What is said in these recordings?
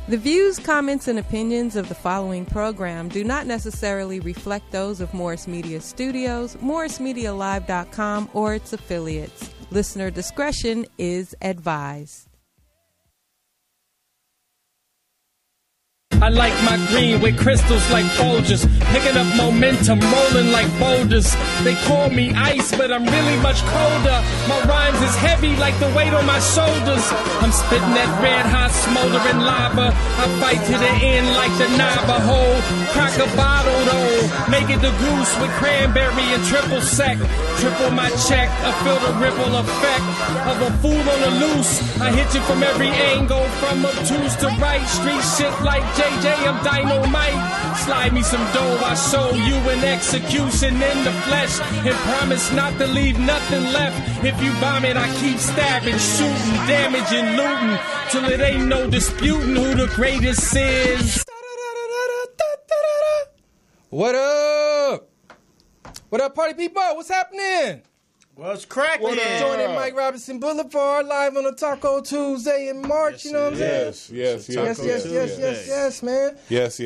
The views, comments, and opinions of the following program do not necessarily reflect those of Morris Media Studios, MorrisMediaLive.com, or its affiliates. Listener discretion is advised. I like my green with crystals like Folgers, picking up momentum, rolling like boulders. They call me ice, but I'm really much colder. My rhymes is heavy like the weight on my shoulders. I'm spitting that red hot smoldering lava. I fight to the end like the Navajo. Crack a bottle though, make it the goose with cranberry and triple sec. Triple my check, I feel the ripple effect of a fool on the loose. I hit you from every angle, from obtuse to right. Street shit like JJ, I'm dynamite. Slide me some dough, I show you an execution in the flesh, and promise not to leave nothing left. If you bomb it, I keep stabbing, shooting, damaging, looting, till it ain't no disputing who the greatest is. What up? What up, party people? What's happening? What's cracking? Joining Mike Robertson Boulevard live on a Taco Tuesday in March. You know what I'm saying? Yes, man. Yes.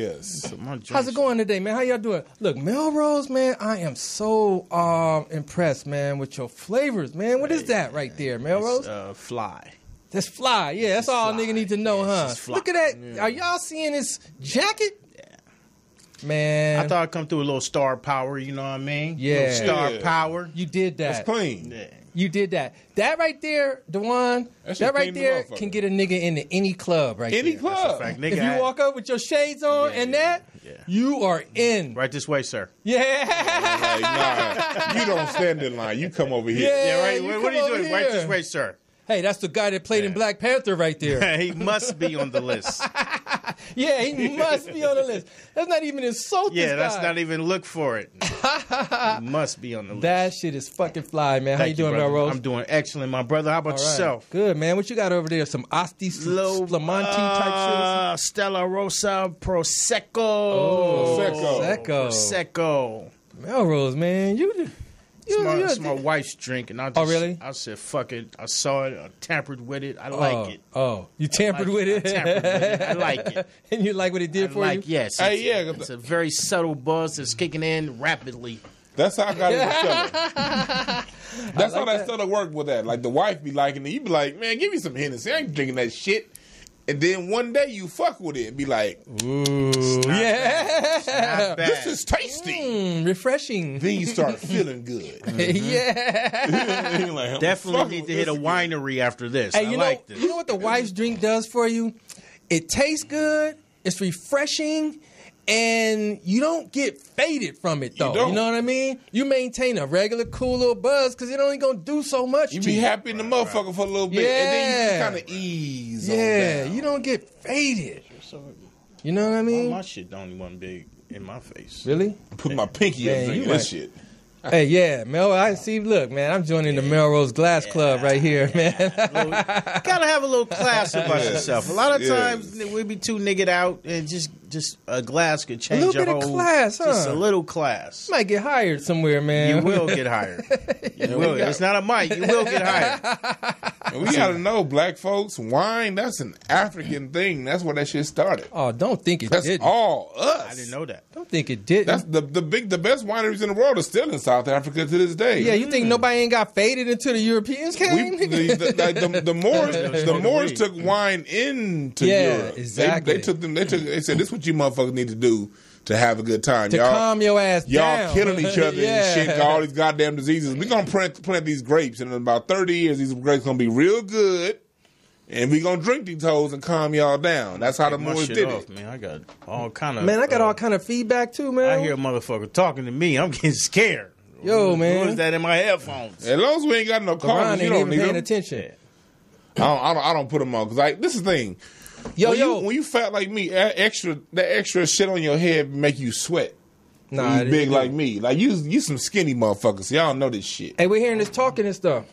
How's it going today, man? How y'all doing? Look, Melrose, man, I am so impressed, man, with your flavors, man. What is that right there, Melrose? Fly. That's fly. Yeah, that's all fly. Nigga need to know, huh? Look at that. Yeah. Are y'all seeing this jacket? Man, I thought I'd come through a little star power, you know what I mean? Yeah. Star power. You did that. It's clean. Yeah. You did that. That right there, Dewan, that right there can get a nigga into any club right any there. club. Fact, nigga, If you walk up with your shades on you are in. Right this way, sir. Yeah. Like, nah, you don't stand in line. You come over here. Yeah, right. you What are you come doing? over Right here. this way, sir. Hey, that's the guy that played in Black Panther right there. He must be on the list. Yeah, he must be on the list. That's not even insult this guy. That's not even look for it. He must be on the list. That shit is fucking fly, man. How you doing, Melrose? I'm doing excellent, my brother. How about yourself? Good, man. What you got over there? Some Asti Splamante type shit? Stella Rosa Prosecco. Oh, Prosecco. Melrose, man. It's my wife's drink, and really? I said, fuck it. I saw it. I tampered with it. I like it. Oh, you tampered with it? I tampered with it. I like it. And you like what it did for you? Yes. It's a very subtle buzz that's kicking in rapidly. That's how I got it with Stella. That's how that Stella worked with that. Like, the wife be liking it. You be like, man, give me some Hennessy. I ain't drinking that shit. And then one day you fuck with it and be like, ooh, this is tasty. Refreshing. Then you start feeling good. Yeah. Like, definitely need to hit a winery after this. Hey, I like this. You know what the wife's drink does for you? It tastes good. It's refreshing. And you don't get faded from it, though. You know what I mean? You maintain a regular, cool little buzz because it only going to do so much you to be happy in the motherfucker for a little bit. Yeah. And then you just kind of ease on down. You don't get faded. You know what I mean? My shit don't even big in my face. Really? Put my pinky up drinking this shit. Hey, yeah, Mel, I see, look, man, I'm joining the Melrose Glass Club right here, man. Gotta have a little class about yourself. A lot of times we be too niggered out, and just a glass could change your whole... A little bit of class, huh? Just a little class. Might get hired somewhere, man. You will get hired. You will. It's not a mic. You will get hired. And we gotta know, black folks, wine, that's an African thing. That's where that shit started. Oh, don't think it That's didn't. all us. I didn't know that. Don't think it didn't. That's the best wineries in the world are still in South Africa to this day. Yeah, you think nobody ain't got faded until the Europeans came? The Moors took wine into Europe. Exactly. They said, this is what you motherfuckers need to do to have a good time. To calm your ass down. Y'all killing each other and shit, got all these goddamn diseases. We're going to plant these grapes, and in about 30 years, these grapes going to be real good, and we're going to drink these hoes and calm y'all down. That's how the Moors did it. Man, I got all kind of... Man, I got all kind of feedback, too, man. I hear a motherfucker talking to me. I'm getting scared. Yo, man. What is that in my headphones? As long as we ain't got no callers, you don't need paying them. attention. I don't put them on, because this is the thing. When you fat like me, that extra shit on your head make you sweat. Nah, you big like me. Like you some skinny motherfuckers. Y'all know this shit. Hey, we're hearing this talking and stuff.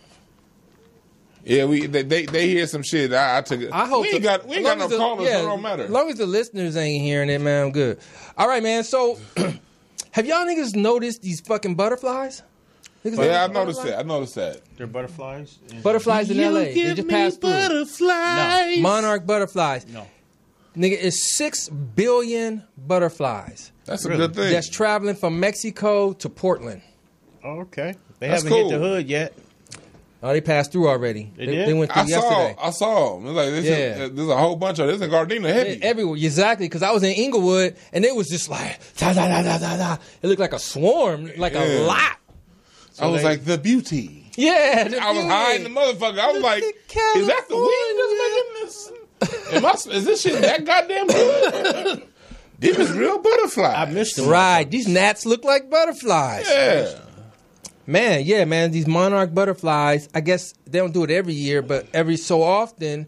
Yeah, they hear some shit. I took it. I hope we ain't got no callers. So it don't matter. As long as the listeners ain't hearing it, man, I'm good. All right, man. So, have y'all niggas noticed these fucking butterflies? Yeah, I noticed that. They're butterflies? Butterflies in L.A. They just passed through. Butterflies. No. Monarch butterflies. No. Nigga, it's 6 billion butterflies. That's a good thing. That's traveling from Mexico to Portland. Oh, okay. They That's haven't cool. hit the hood yet. Oh, they passed through already. They did? They went through yesterday. I saw them. It's like there's a whole bunch of this in Gardena heavy. Everywhere, exactly. Because I was in Inglewood, and it was just like da da da da da da. It looked like a swarm, like a lot. I was like the beauty. Yeah, I was high in the motherfucker. I was like, is that the weed that's making this? Is this shit that goddamn good? This is real butterfly. I missed them. Right, these gnats look like butterflies. Yeah. Man, these monarch butterflies, I guess they don't do it every year, but every so often,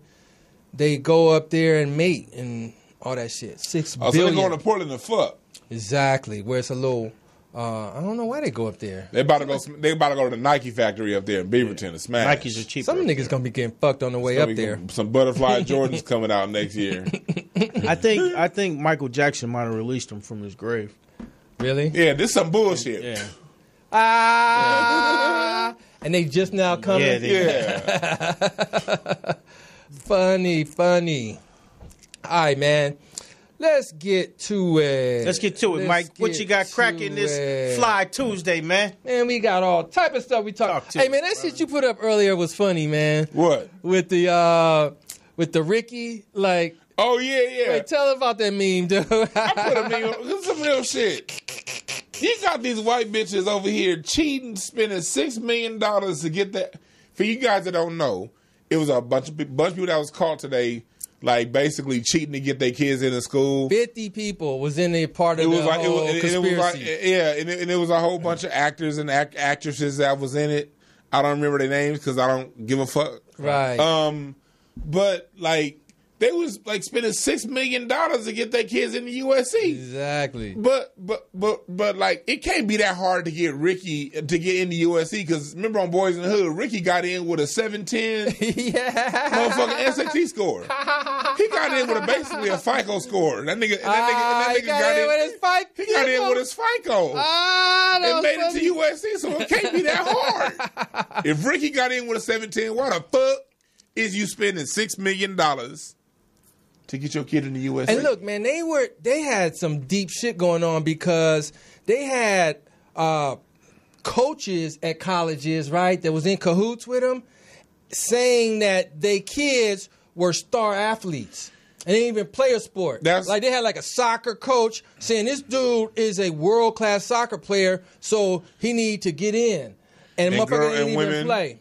they go up there and mate and all that shit. 6 billion. So they're going to Portland to fuck. Exactly, where it's a little, I don't know why they go up there. They about to go to the Nike factory up there in Beaverton to smash. Nikes are cheaper. Some niggas gonna be getting fucked on the way up there. Some butterfly Jordans coming out next year. I think Michael Jackson might have released him from his grave. Really? Yeah, this some bullshit. Yeah. And they just now coming. Yeah. Funny. All right, man. Let's get to it. Let's get to it, Mike. What you got cracking this Fly Tuesday, man? Man, we got all type of stuff we talk. Hey, man, that shit you put up earlier was funny, man. What? With the Ricky, like. Oh yeah. Wait, tell about that meme, dude. I put a meme. This is some real shit. You got these white bitches over here cheating, spending $6 million to get that. For you guys that don't know, it was a bunch of people that was caught today, like basically cheating to get their kids into school. 50 people was in a part of conspiracy. And it was a whole bunch of actors and actresses that was in it. I don't remember their names because I don't give a fuck. Right. But like they was like spending $6 million to get their kids into USC. Exactly. But like it can't be that hard to get Ricky to get into USC because remember on Boys in the Hood, Ricky got in with a 710 motherfucking SAT score. He got in with basically a FICO score. That nigga got in with his FICO. He got in with his FICO. And made it to USC, so it can't be that hard. If Ricky got in with a 710, why the fuck is you spending $6 million to get your kid in the USC? And look, man, they had some deep shit going on because they had coaches at colleges, right, that was in cahoots with them, saying that they kids were star athletes. And they didn't even play a sport. Like they had like a soccer coach saying this dude is a world-class soccer player, so he need to get in. And motherfucker didn't even play.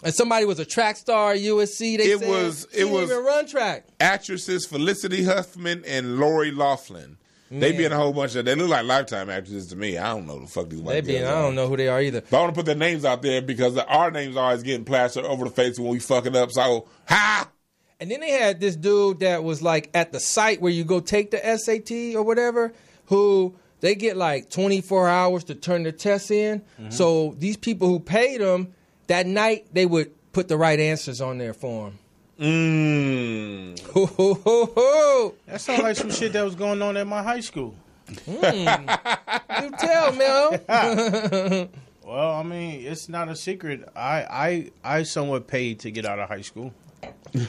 And somebody was a track star at USC. They didn't even run track. Actresses Felicity Huffman and Lori Loughlin. They be in a whole bunch of. They look like Lifetime actresses to me. I don't know the fuck these white girls are. I don't know who they are either. But I want to put their names out there because our names are always getting plastered over the face when we fucking up. So ha. And then they had this dude that was like at the site where you go take the SAT or whatever, who they get like 24 hours to turn their tests in. Mm-hmm. So these people who paid them, that night they would put the right answers on there for them. That sounds like some shit that was going on at my high school. You tell, Mel. Well, I mean, it's not a secret. I somewhat paid to get out of high school.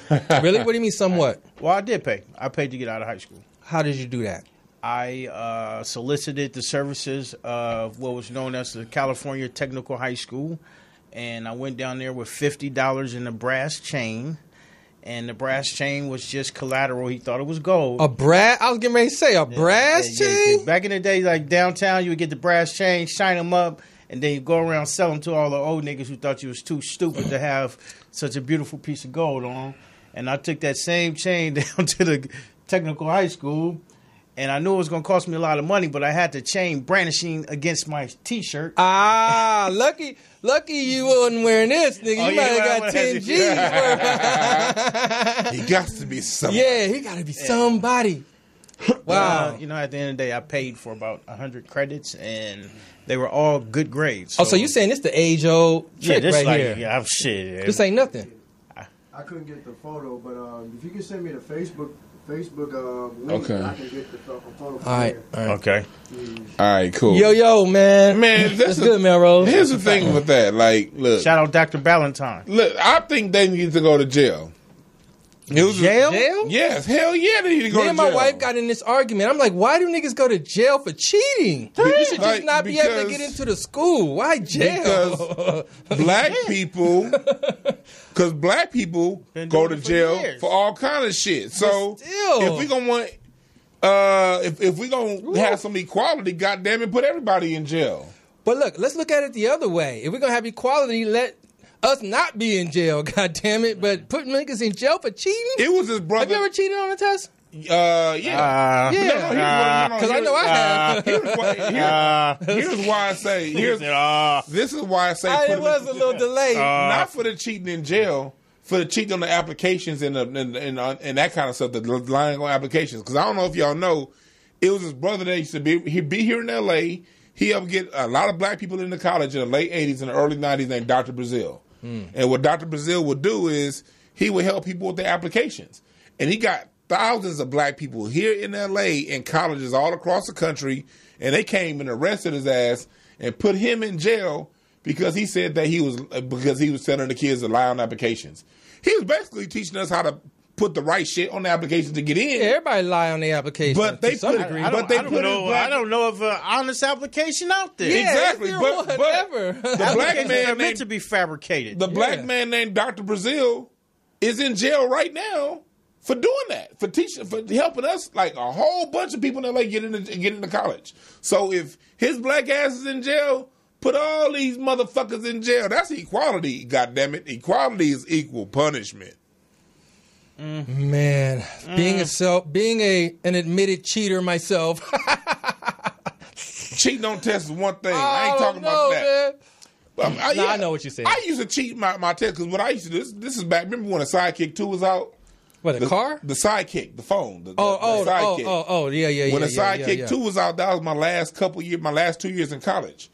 Really? What do you mean somewhat? Well, I did pay. I paid to get out of high school. How did you do that? I solicited the services of what was known as the California Technical High School, and I went down there with $50 in a brass chain, and the brass chain was just collateral. He thought it was gold. I was getting ready to say, brass chain? Back in the day, like downtown, you would get the brass chain, shine them up, and then you go around sell them to all the old niggas who thought you was too stupid to have such a beautiful piece of gold on. And I took that same chain down to the technical high school, and I knew it was going to cost me a lot of money, but I had the chain brandishing against my T-shirt. Lucky you wasn't wearing this, nigga. You might have got 10 G's worth. He got to be somebody. Yeah, he got to be somebody. Wow. At the end of the day, I paid for about 100 credits, and they were all good grades. So you saying this the age-old trick right here? Yeah, shit. This ain't nothing. I couldn't get the photo, but if you can send me the Facebook link, I can get the photo. All right. Okay. All right, cool. Yo, man. That's good, Melrose. Here's the thing with that. Like, look. Shout out Dr. Ballantyne. Look, I think they need to go to jail. It was jail? Yes, hell yeah, they need to go to jail. Me and my wife got in this argument. I'm like, why do niggas go to jail for cheating? You should just not be able to get into the school. Why jail? Because black people go to jail for all kind of shit. So if we gonna want, if we gonna have some equality, goddamn it, put everybody in jail. But look, let's look at it the other way. If we're gonna have equality, let us not be in jail, goddamn it. But putting niggas in jail for cheating? It was his brother. Have you ever cheated on a test? Yeah. Because I know I have. Here's why I say. This is why I say. It was a little delay. Not for the cheating in jail, for the cheating on the applications and that kind of stuff, the lying on applications. Because I don't know if y'all know, it was his brother that used to be. He'd be here in L.A. He helped get a lot of black people into college in the late 80s and the early 90s named Dr. Brazil. And what Dr. Brazil would do is he would help people with their applications. And he got thousands of black people here in L.A. in colleges all across the country, and they came and arrested his ass and put him in jail because he said that he was telling the kids to lie on applications. He was basically teaching us how to put the right shit on the application to get in. Yeah, everybody lie on the application. But they put I don't know of an honest application out there. Yeah, exactly. But the black man are meant to be fabricated. The black man named Dr. Brazil is in jail right now for doing that, for teaching, for helping us, like a whole bunch of people in LA get into college. So if his black ass is in jail, put all these motherfuckers in jail. That's equality, goddammit. Equality is equal punishment. Man, being an admitted cheater myself. Cheating on tests is one thing. I ain't talking about that. I know what you're saying. I used to cheat my test because what I used to do, this is back, remember when the Sidekick 2 was out? What, the car? The Sidekick, the phone. The Sidekick. Yeah. When the Sidekick 2 was out, that was my last 2 years in college.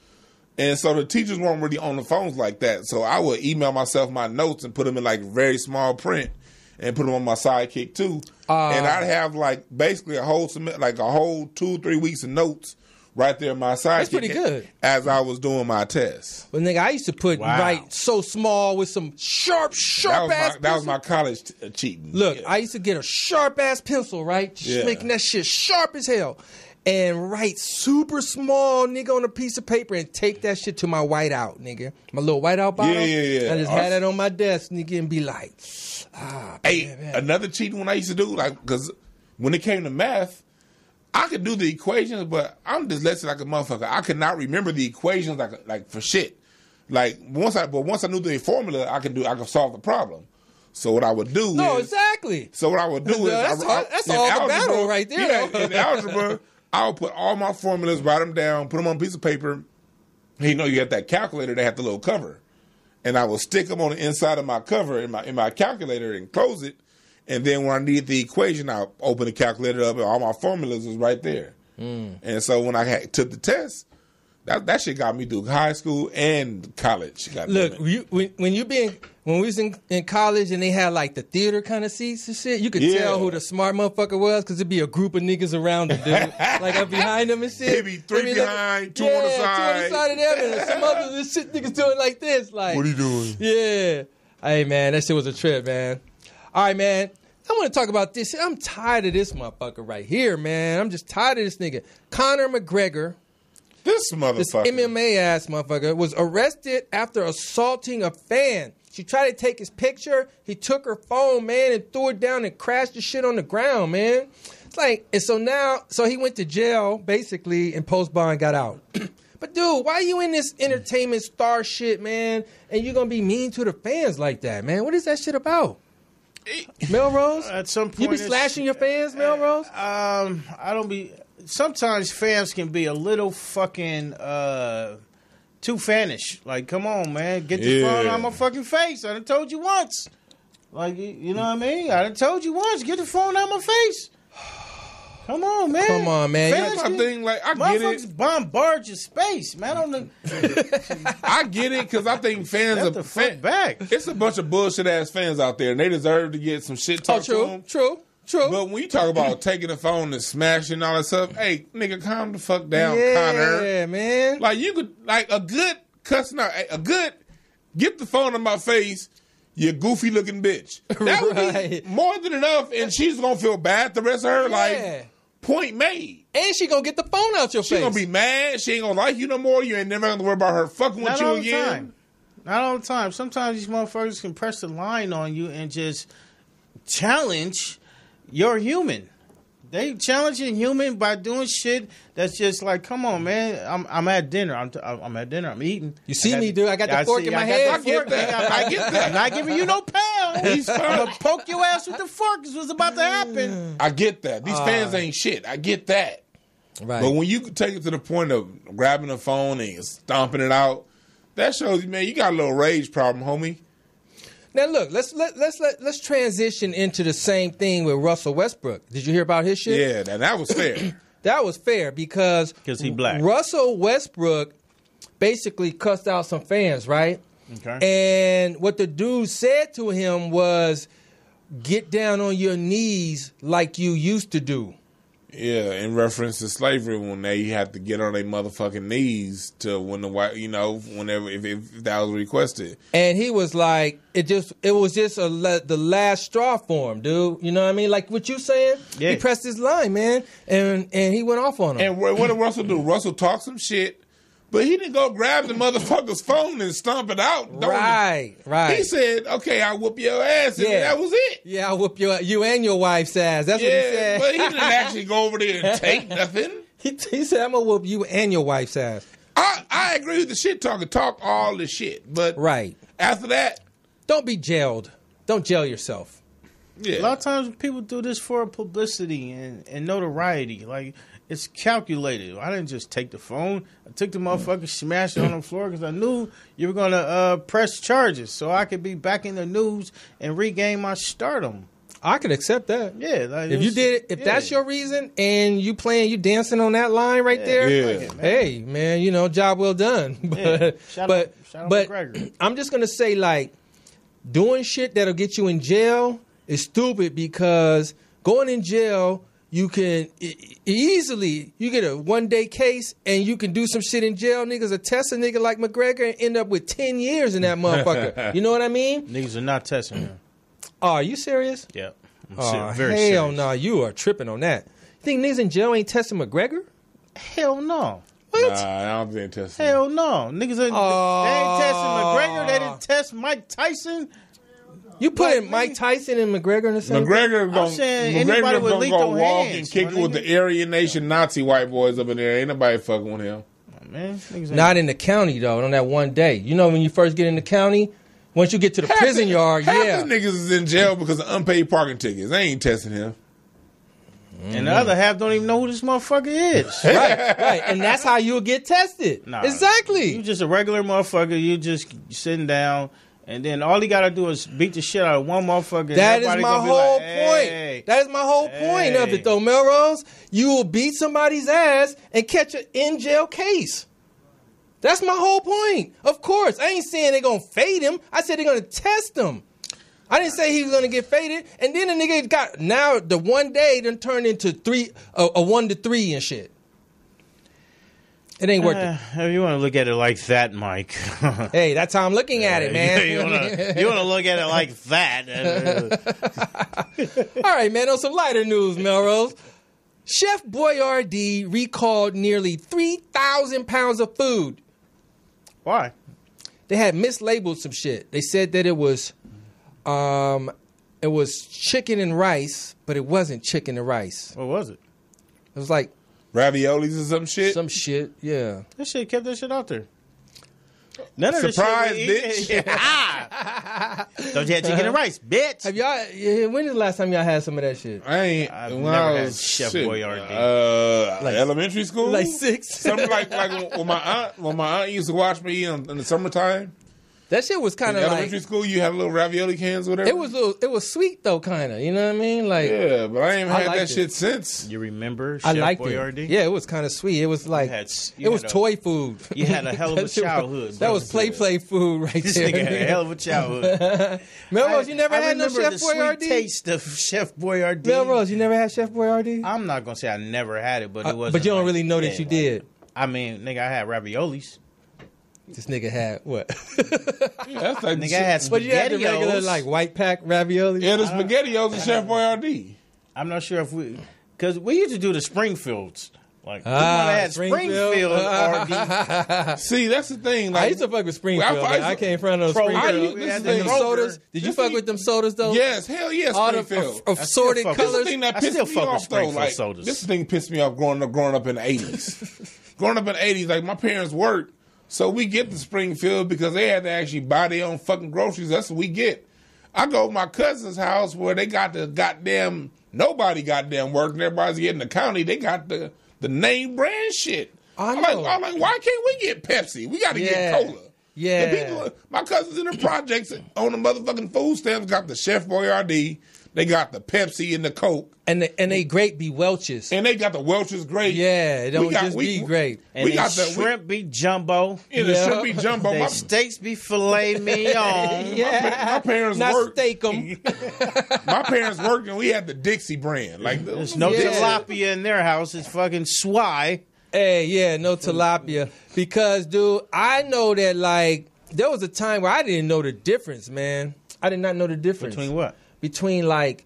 And so the teachers weren't really on the phones like that. So I would email myself my notes and put them in like very small print and put them on my Sidekick 2. And I'd have like basically a whole 2-3 weeks of notes right there in my Sidekick. That's pretty good. As I was doing my test. Well, nigga, I used to write so small with some sharp ass pencil. That was my college cheating. Look, I used to get a sharp ass pencil, right? Just making that shit sharp as hell. And write super small, nigga, on a piece of paper and take that shit to my whiteout, nigga. My little whiteout bottle. Yeah. I just had that on my desk, nigga, and be like, man. Another cheating one I used to do, like, because when it came to math, I could do the equations, but I'm dyslexic like a motherfucker. I could not remember the equations like for shit. Like once I knew the formula, I could solve the problem. So what I would do exactly. So what I would do is that's all the battle right there. Yeah, in algebra, I would put all my formulas, write them down, put them on a piece of paper. You know, you have that calculator that had the little cover, and I would stick them on the inside of my cover in my calculator and close it. And then when I needed the equation, I open the calculator up, and all my formulas was right there. And so when I took the test, that shit got me through high school and college. Look, when we was in college and they had like the theater kind of seats and shit, you could tell who the smart motherfucker was because it'd be a group of niggas around the dude, like up behind them and shit. It'd be three behind, two on the side. 2 on the side of them, and some other this shit niggas doing like this. Like, what are you doing? Yeah. Hey, man, that shit was a trip, man. All right, man. I want to talk about this shit. I'm tired of this motherfucker right here, man. I'm just tired of this nigga. Conor McGregor. This motherfucker. This MMA ass motherfucker was arrested after assaulting a fan. She tried to take his picture. He took her phone, man, and threw it down and crashed the shit on the ground, man. It's like, and so he went to jail, basically, and post bond got out. But dude, why you in this entertainment star shit, man? And you gonna be mean to the fans like that, man? What is that shit about? Melrose? At some point, you be slashing your fans, Melrose? I don't be. Sometimes fans can be a little fucking too fanish. Like, come on, man, get the phone out of my fucking face. I done told you once. Like, you know what I mean? I done told you once. Get the phone out of my face. Come on, man. Come on, man. That's my thing. Like, I get it. Bombard your space, man. I get it because I think fans are the fuck back. It's a bunch of bullshit ass fans out there, and they deserve to get some shit talked to them. True. But when you talk about taking the phone and smashing all that stuff, hey, nigga, calm the fuck down, Conor. Yeah, man. Like, you could, like, a good cussing out, get the phone in my face. you goofy looking bitch. That would be more than enough, and she's gonna feel bad the rest of her life. Point made. And she gonna get the phone out your face. She gonna be mad. She ain't gonna like you no more. You ain't never gonna worry about her fucking with you again. Not all the time. Sometimes these motherfuckers can press the line on you and just challenge your human. They challenging human by doing shit that's just like, come on, man. I'm at dinner. I'm at dinner. I'm eating. You see me, dude? I got the fork in my hand. I get that. I'm not giving you no pound. I'm gonna poke your ass with the fork. Is what's about to happen. I get that. These fans ain't shit. I get that. Right. But when you take it to the point of grabbing the phone and stomping it out, that shows you, man, you got a little rage problem, homie. Now look, let's transition into the same thing with Russell Westbrook. Did you hear about his shit? Yeah, that was fair. That was fair because he black. Russell Westbrook basically cussed out some fans, right? Okay. And what the dude said to him was, "Get down on your knees like you used to do." Yeah, in reference to slavery, when they had to get on their motherfucking knees to when the white, whenever if that was requested. And he was like, it was just the last straw for him, dude. You know what I mean? Like what you saying? Yeah. He pressed his line, man, and he went off on him. And what did Russell do? Russell talked some shit, but he didn't go grab the motherfucker's phone and stomp it out. Right. He said, "Okay, I'll whoop your ass," and that was it. Yeah, I'll whoop you and your wife's ass. That's what he said. But he didn't actually go over there and take nothing. He said, "I'm gonna whoop you and your wife's ass." I agree with the shit talking. Talk all the shit, but after that, don't be jailed. Don't jail yourself. Yeah. A lot of times people do this for publicity and notoriety. Like, it's calculated. I didn't just take the phone. I took the motherfucker, smashed it on the floor because I knew you were going to press charges so I could be back in the news and regain my stardom. I could accept that. Yeah. Like, if you did it, if that's your reason and you dancing on that line right there, hey, man, job well done. But, shout out McGregor. I'm just going to say, like, doing shit that'll get you in jail is stupid because going in jail, you can easily, you get a 1-day case and you can do some shit in jail. Niggas will test a nigga like McGregor and end up with 10 years in that motherfucker. You know what I mean? Niggas are not testing him. Oh, are you serious? Yeah. Very serious. Hell no, you are tripping on that. You think niggas in jail ain't testing McGregor? Hell no. What? Nah, I don't think they're testing. Hell no. Niggas they ain't testing McGregor. They didn't test Mike Tyson. You putting Mike Tyson and McGregor in the same? McGregor gonna go walk and kick it with the Aryan Nation Nazi white boys up in there. Ain't nobody fucking with him. Man, not in the county though. On that one day, when you first get in the county, once you get to the prison yard, half the niggas is in jail because of unpaid parking tickets. They ain't testing him. And the other half don't even know who this motherfucker is. right. And that's how you'll get tested. Nah, exactly. You just a regular motherfucker. You just sitting down. And then all he got to do is beat the shit out of one motherfucker. That is my whole point. That is my whole point of it, though, Melrose. You will beat somebody's ass and catch an in-jail case. That's my whole point. Of course. I ain't saying they're going to fade him. I said they're going to test him. I didn't say he was going to get faded. And then the nigga got, now the 1 day done turned into a 1 to 3 and shit. It ain't worth it. If you want to look at it like that, Mike. Hey, that's how I'm looking at it, man. You want to look at it like that. All right, man. On some lighter news, Melrose. Chef Boyardee recalled nearly 3,000 pounds of food. Why? They had mislabeled some shit. They said that it was chicken and rice, but it wasn't chicken and rice. What was it? It was like raviolis or some shit? Some shit, yeah. That shit kept that shit out there. None of surprise, this shit bitch. Don't you have chicken and rice, bitch? Have y'all? When is the last time y'all had some of that shit? I've never had Chef Boyardee. Like elementary school, like 6. Something like when my aunt used to watch me in the summertime. That shit was kind of like elementary school. You had little ravioli cans, whatever. It was sweet though, kind of. You know what I mean? Like but I ain't had that shit since. You remember? Chef Boyardee? Yeah, it was kind of sweet. It was like it was toy food. You had a hell of a childhood. That was play food right this there. This nigga had a hell of a childhood. Melrose, you never had no Chef Boyardee? I remember the sweet taste of Chef Boyardee. Melrose, you never had Chef Boyardee? I'm not gonna say I never had it, but it was. But you don't really know that you did. I mean, nigga, I had raviolis. This nigga had what? Yeah, that's like Nigga had But you had the regular SpaghettiOs. like white pack ravioli. Yeah, the SpaghettiOs and Chef Boyardee. I'm not sure if because we used to do the Springfields. Like we might have had Springfield RD. See, that's the thing. Like, I used to fuck with Springfield. I came in front of Pro- Springfield. we had Them the sodas. Kroger. Did you fuck with them sodas though? Yes, hell yes, All the Springfield. assorted fuck with This is the colors. thing that I pissed still me fuck with off though. Springfield Like sodas. this thing pissed me off growing up in the 80s. Growing up in the 80s, like my parents worked, so we get the Springfield because they had to actually buy their own fucking groceries. That's what we get. I go to my cousin's house where they got the goddamn nobody goddamn working. Everybody's getting the county. They got the name brand shit. I'm like, why can't we get Pepsi? We got to get cola. Yeah. The people, my cousins in the projects on the motherfucking food stamps got the Chef Boyardee. They got the Pepsi and the Coke. And they grape be Welch's. And they got the Welch's grape. Yeah, it don't just be grape. And We the got the shrimp be jumbo. Yeah, the shrimp be jumbo. The steaks be filet mignon. My parents Not worked. steak them. My parents worked, and we had the Dixie brand. Like There's no Yeah. tilapia in their house. It's fucking swai. Hey, yeah, no tilapia. Because, dude, I know that, like, there was a time where I didn't know the difference, man. I did not know the difference. Between what? Between, like,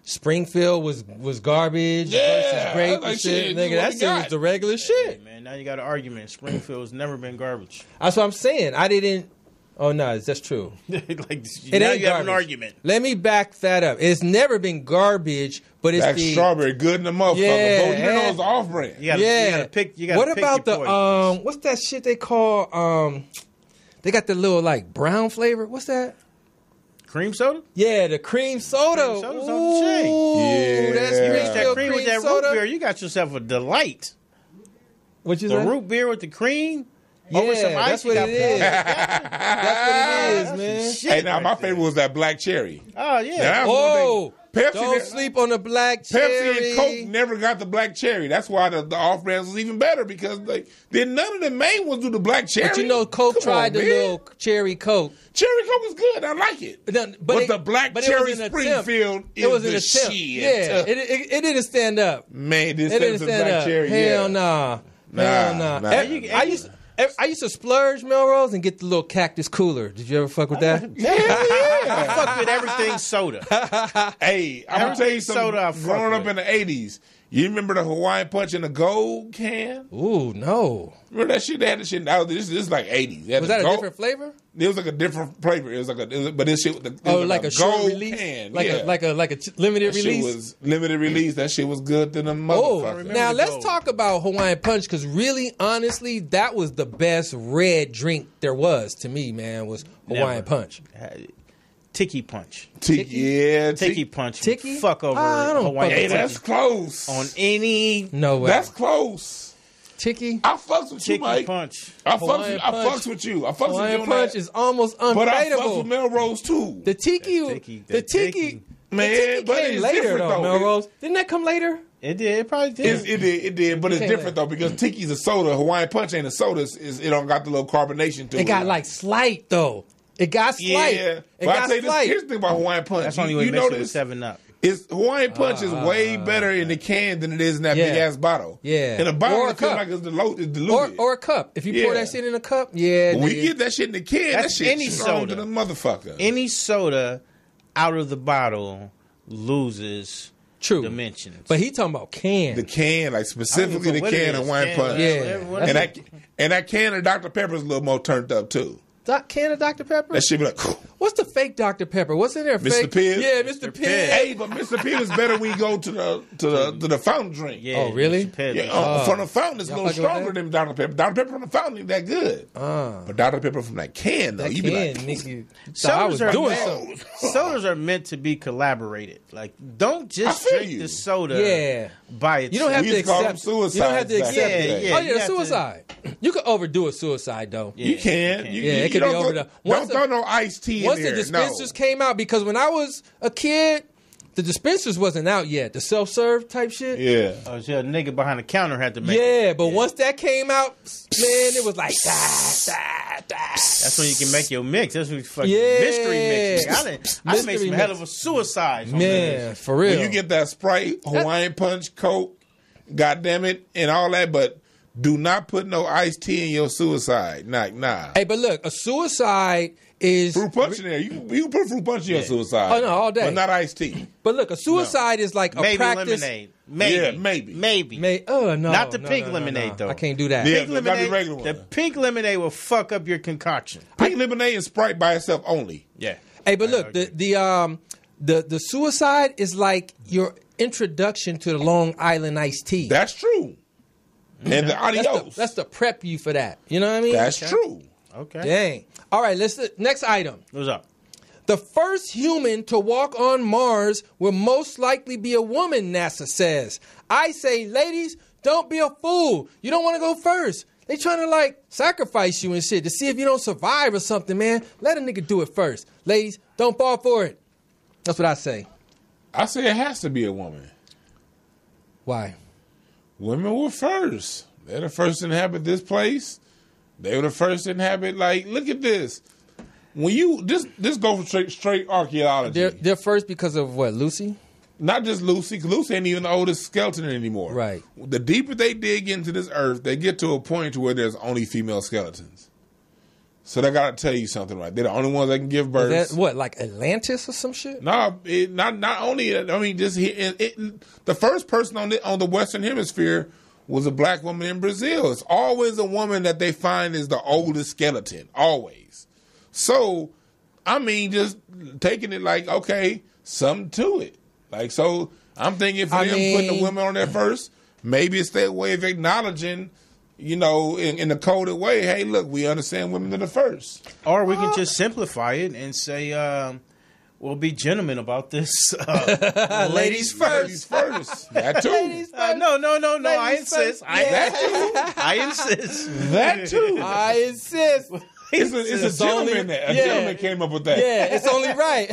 Springfield was garbage versus grape like and shit. shit, Nigga, you that what shit you was got. the regular shit. Man, now you got an argument. Springfield's never been garbage. That's what I'm saying. I didn't. Oh, no, that's true. Like, It now ain't you have garbage. an argument. Let me back that up. It's never been garbage, but it's that the strawberry good in the motherfucker. Yeah. But you know it's off brand. You gotta, yeah. you gotta pick. You gotta what pick about your the poison. what's that shit they call they got the little like brown flavor. What's that? Cream soda? Yeah, the cream soda. Cream soda's off the chain. Yeah. That's You You mix real that cream with that soda. root beer, you got yourself a delight. What you The say? root beer with the cream. Yeah, over some ice, that's you what got it is. poured. That's what it is, man. Shit Hey, now right my there. favorite was that black cherry. Oh yeah. Now, that's one Oh, thing. Pepsi, don't sleep on the black Pepsi cherry. and Coke never got the black cherry. That's why the off brands was even better because then none of the main ones do the black cherry. But you know, Coke Come tried on, the man. little cherry Coke. Cherry Coke is good. I like it. But the black but cherry it was an Springfield attempt. is It was an the attempt. shit. Yeah, it didn't stand up. Man, this It is didn't the stand black up. cherry. Hell yeah. nah. Nah, Hell nah. nah. I used to splurge Melrose and get the little cactus cooler. Did you ever fuck with that? I fuck with everything soda. Hey, I'm gonna tell you soda I something. fuck Growing up with. in the '80s, you remember the Hawaiian Punch in the gold can? Ooh, no. Remember that shit? They had the shit. This is like '80s. They had Was the that a gold- different flavor? It was like a different flavor. It was like but this shit. It Oh, was like a short gold release, can. like yeah. a limited That shit release. was limited release. That shit was good to the Oh, motherfucker. now the let's gold. talk about Hawaiian Punch because really, honestly, that was the best red drink there was to me. Man, was Hawaiian Never. Punch. Tiki punch. Tiki Punch. Tiki? Fuck over I don't Hawaiian fuck Hey, with Punch that's close. on any No way. That's close. Tiki. I fucks with you, Tiki Mike. punch. I Hawaiian Punch. fucks with you. I fucks with Hawaiian you on Punch that. is almost But I fucks unbeatable. with Melrose too. The Tiki, Tiki, the that Tiki, Tiki. Man, the Tiki but came it's later different, though. though. Melrose, didn't that come later? It did. It probably did. It did, but it's Okay, different though because Tiki's a soda. Hawaiian Punch ain't a soda. It don't got the little carbonation to it. It got like slight though. It got slight. yeah. It But I got tell you this, slight. here's the thing about Hawaiian Punch. That's only way you you mix it with notice 7-Up. Hawaiian Punch is way better in the can than it is in that Yeah. big ass bottle. Yeah. In a bottle, Or a it feels cup. like it's diluted. Or a cup. If you pour Yeah. that shit in a cup, yeah. when nigga. you get that shit in the can, That's that shit any strong soda. to the motherfucker. Any soda out of the bottle loses True. dimensions. But he talking about can. The can, like specifically the what it can is. of Hawaiian Can, Punch. Yeah. whatever. And that can of Dr. Pepper is a little more turned up too. Can of Dr. Pepper? That shit be like, What's the fake Dr. Pepper? What's in there? Mr. Fake? Pibb? Yeah, Mr. Pibb. hey, but Mr. Pibb is better when you go to the fountain drink. Yeah, Oh, really? Mr. Pibb. Yeah, from the fountain, it's a Y'all little fucking with stronger than Dr. Pepper. Dr. Pepper from the fountain ain't that good. But Dr. Pepper from that can, though, That you can, be like, nigga. So I was Sodas are doing meant- something. Sodas are meant to be collaborated. Like, don't just I feel drink you. the soda Yeah. by itself. You don't have We to used to call them accept. You don't have to suicides accept back it. then. Yeah, Oh you yeah, have to- suicide. You could overdo a suicide though. you can. Yeah, it could don't be over throw- the- Don't once throw no iced tea in Once there. the dispensers no. came out, because when I was a kid, the dispensers wasn't out yet. The self-serve type shit. Yeah. Oh, so a nigga behind the counter had to make it. Yeah, but once that came out, man, it was like That's when you can make your mix. That's when you fucking Yeah. mystery mix. I done made Mystery some hell mix. of a suicide. Man, for real. When you get that Sprite, Hawaiian Punch, Coke, goddamn it, and all that, but Do not put no iced tea in your suicide. Nah. Hey, but look, a suicide is fruit punch in there. You can put fruit punch in your suicide. Oh no, all day, but not iced tea. But look, a suicide is like a maybe practice. Lemonade. Maybe. Oh no, not the pink lemonade though. I can't do that. Yeah, Pink lemonade, regular one. the pink lemonade will fuck up your concoction. Pink lemonade and Sprite by itself only. Yeah. Hey, but look, the suicide is like your introduction to the Long Island iced tea. That's true. And the adios. That's the prep you for that. You know what I mean? That's true. Okay. Dang. All right, next item. What's up? The first human to walk on Mars will most likely be a woman, NASA says. I say, ladies, don't be a fool. You don't want to go first. They trying to like sacrifice you and shit to see if you don't survive or something, man. Let a nigga do it first. Ladies, don't fall for it. That's what I say. I say it has to be a woman. Why? Women were first. They're the first to inhabit this place. They were the first to inhabit. Like, look at this. When you this go for straight archaeology. They're first because of what? Lucy? Not just Lucy, because Lucy ain't even the oldest skeleton anymore. Right. The deeper they dig into this earth, they get to a point to where there's only female skeletons. So they got to tell you something, right? They're the only ones that can give birth. Is that what, like Atlantis or some shit? No, not only. I mean, the first person on the Western Hemisphere was a black woman in Brazil. It's always a woman that they find is the oldest skeleton, always. So, I mean, just taking it like, okay, something to it. Like, so I'm thinking for them putting the women on there first, maybe it's their way of acknowledging, you know, in the coded way, hey, look, we understand women are the first. Or we can just simplify it and say, we'll be gentlemen about this. Ladies first. Ladies first. That too. No. I insist. I insist. That too. I insist. It's a gentleman that. A gentleman came up with that. Yeah, it's only right.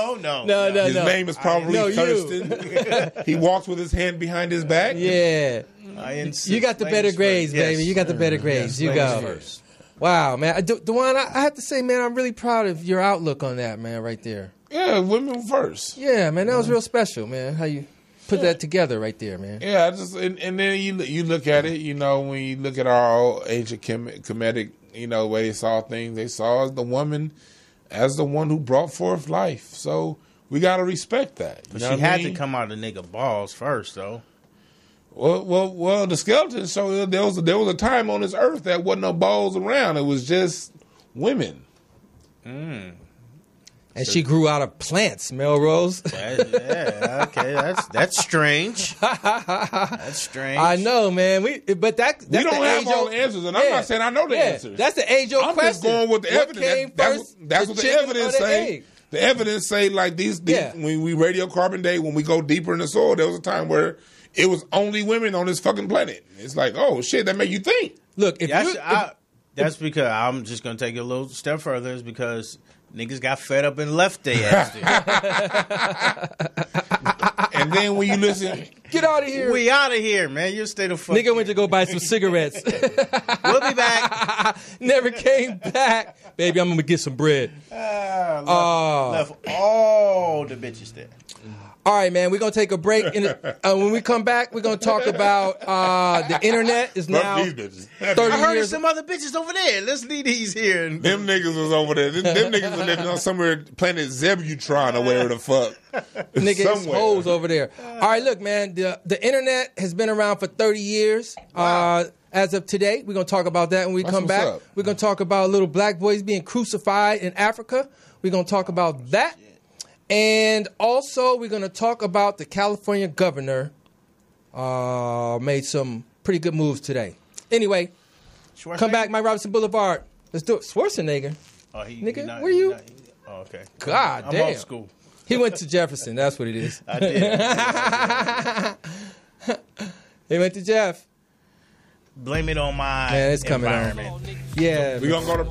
No. His name is probably Thurston. He walks with his hand behind his back. Yeah. I insist. You got the better grades, baby. You got the better grades. You go. First. Wow, man. Dewan, I have to say, man, I'm really proud of your outlook on that, man, right there. Yeah, women first. Yeah, man, that was real special, man. How you put that together right there, man. Yeah, and then you look at it, you know, when you look at our old ancient Kemetic, you know, way they saw things, they saw the woman as the one who brought forth life. So we got to respect that. But she had to come out of nigga balls first, though. Well, the skeletons show there was a time on this earth that wasn't no balls around. It was just women. And she grew out of plants, Melrose. Yeah, okay, that's strange. That's strange. I know, man. That's we don't have all the answers, and I'm not saying I know the answers. That's the age-old question. I'm just going with the evidence. That's what the evidence say. The evidence say like these when we radiocarbon date, when we go deeper in the soil, there was a time where it was only women on this fucking planet. It's like, oh shit, that make you think. Look, that's because I'm just gonna take it a little step further. Is because niggas got fed up and left their ass there. And then when you listen, get out of here. We out of here, man. You stay the fuck. Nigga went to go buy some cigarettes. We'll be back. Never came back. Baby, I'm gonna get some bread. Left all the bitches there. All right, man. We're gonna take a break. When we come back, we're gonna talk about the internet is now 30 I heard years. some other bitches over there. Let's leave these here. Them niggas was over there. Them niggas was living on somewhere planet Zebutron or wherever the fuck. Niggas hoes over there. All right, look, man. The internet has been around for 30 years. Wow. As of today, we're gonna talk about that when we come back. Up. We're gonna talk about little black boys being crucified in Africa. We're gonna talk about that. And also, we're going to talk about the California governor made some pretty good moves today. Anyway, come back, Mike Robertson Boulevard. Let's do it. Schwarzenegger. Nigga, where you? Okay. God I'm damn. old school. He went to Jefferson. That's what it is. I did. He went to Jeff. Blame it on my it's coming environment. on. Yeah. We're going to go to...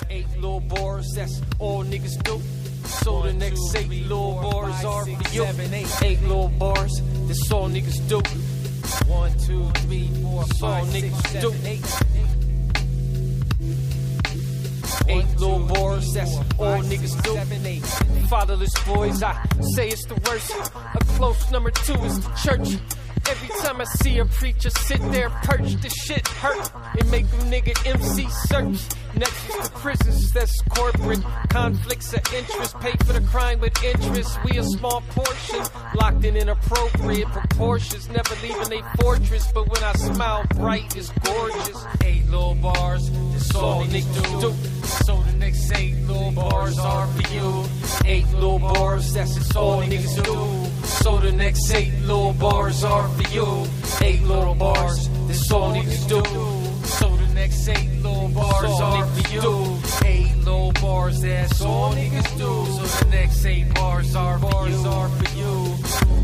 8 little bars, that's all niggas do. So the next 8 little bars are for you. 8 little bars, that's all niggas do. 1, 2, 3, 4, 5, 6, 7, 8. 8 little bars, that's all niggas do. Fatherless boys, I say it's the worst. A close number 2 is the church. Every time I see a preacher sit there perched, the shit hurt. It make them nigga MC search. Next is the prisons, that's corporate. Conflicts of interest, pay for the crime with interest. We a small portion, locked in inappropriate proportions. Never leaving a fortress, but when I smile bright, it's gorgeous. 8 little bars, that's all niggas do. So the next 8 little bars are for you. 8 little bars, that's all niggas do. So the next 8 little bars are for you. 8 little bars, that's all niggas do. So the next 8 little bars are for you. 8 little bars, that's all niggas do. So the next 8 bars are for you.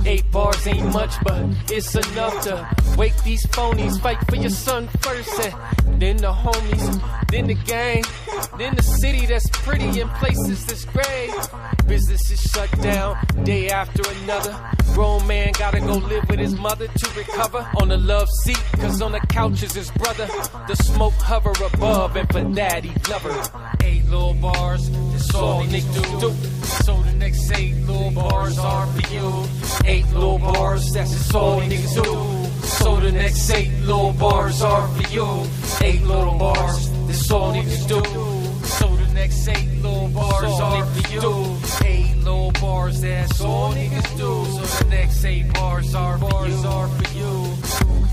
8 bars ain't much, but it's enough to wake these phonies. Fight for your son first, and then the homies, then the gang, then the city that's pretty in places that's gray. Business is shut down day after another. Grown man gotta go live with his mother to recover. On the love seat, cause on the couch is his brother. The smoke hover above, and for that he love her. 8 little bars, that's all niggas do. So the next 8 little bars are for you. 8 little bars, that's all niggas do. So the next 8 little bars are for you. 8 little bars, that's all niggas do. So the next 8 little bars are for you. 8 little bars, that's all niggas do. So the next 8 bars are for you.